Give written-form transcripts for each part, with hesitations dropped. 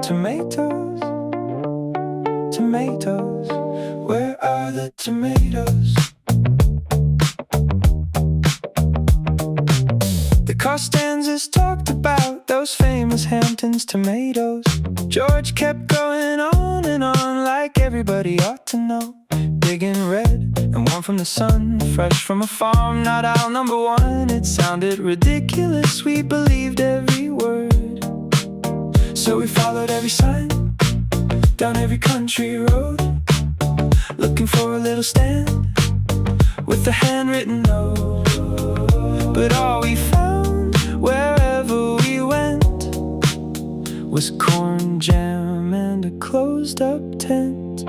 tomatoes? Tomatoes, where are the tomatoes? The Costanzas talked about those famous Hamptons tomatoes. George kept going on and on like everybody ought to know. Big and red and warm from the sun, fresh from a farm, not aisle number one. It sounded ridiculous, we believed every word. So we followed every sign, down every country road, looking for a little stand with a handwritten note. But all we found, wherever we went, was corn jam and a closed-up tent.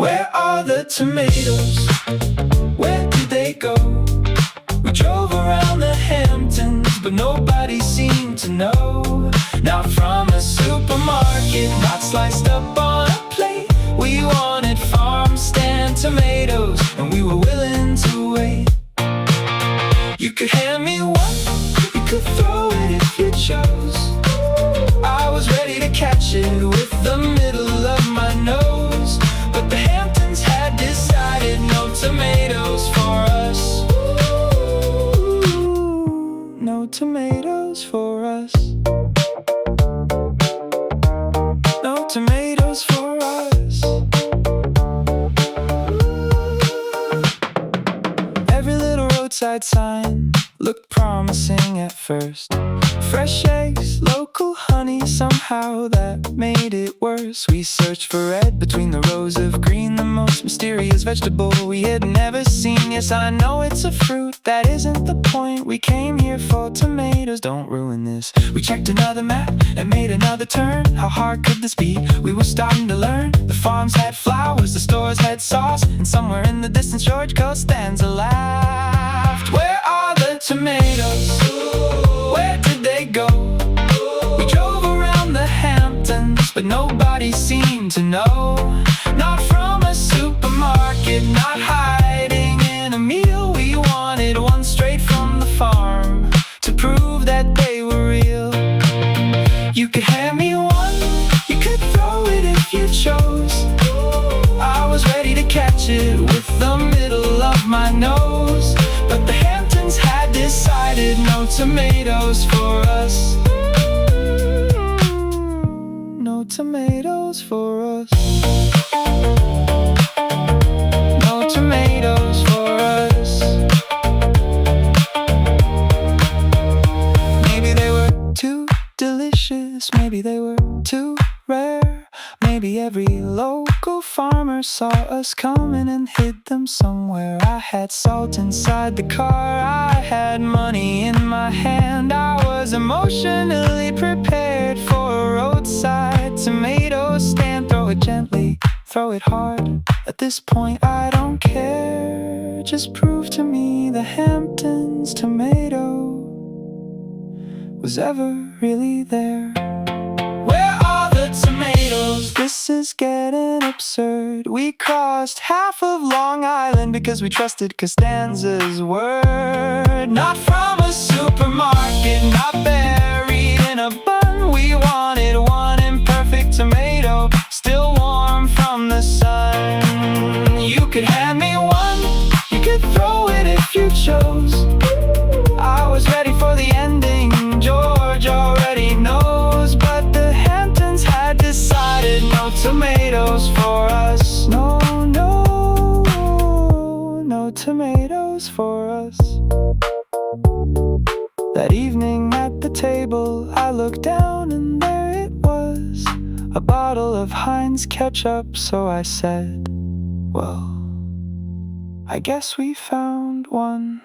Where are the tomatoes? Where did they go? We drove around the Hamptons, but nobody seemed to know. Not from a supermarket, not sliced up on a plate. We wanted farm stand tomatoes, and we were willing to wait. You could hand me one, you could throw it if you chose. I was ready to catch it with the middle of my nose. But the Hamptons had decided no tomatoes for us. No tomatoes for us. No tomatoes for us. Every little roadside sign looked promising at first. Fresh eggs, local honey, somehow that made it worse. We searched for red between the rows of green, the most mysterious vegetable we had never seen. Yes, I know it's a fruit, that isn't the point. We came here for tomatoes, don't ruin this. We checked another map and made another turn. How hard could this be? We were starting to learn. The farms had flowers, the stores had sauce, and somewhere in the distance George Costanza laughed. Where are the tomatoes? Where did they go? We drove around the Hamptons, but nobody seemed to know. Not from a supermarket, not hiding in a meal. We wanted one straight from the farm to prove that they were real. You could hand me one, you could throw it if you chose. I was ready to catch it with the middle of my nose. But the Hamptons had decided no tomatoes for us. No tomatoes for us. No tomatoes for us. Maybe they were too delicious, maybe they were too rare. Maybe every local farmer saw us coming and hid them somewhere. I had salt inside the car, I had money in my hand. I was emotionally prepared for a roadside tomato stand. Throw it gently, throw it hard. At this point I don't care. Just prove to me the Hamptons tomato was ever really there. Where are the tomatoes? This is getting absurd. We crossed half of Long Island because we trusted Costanza's word. Not from a supermarket, not buried in a bun. We wanted one imperfect tomato, still warm from the sun. You could hand me one, you could throw it if you chose. I was ready for the ending, George already knows. But the Hamptons had decided no tomatoes for us. No, no, no tomatoes for us. That evening at the table I looked down and there it was, a bottle of Heinz ketchup. So I said, well, I guess we found one.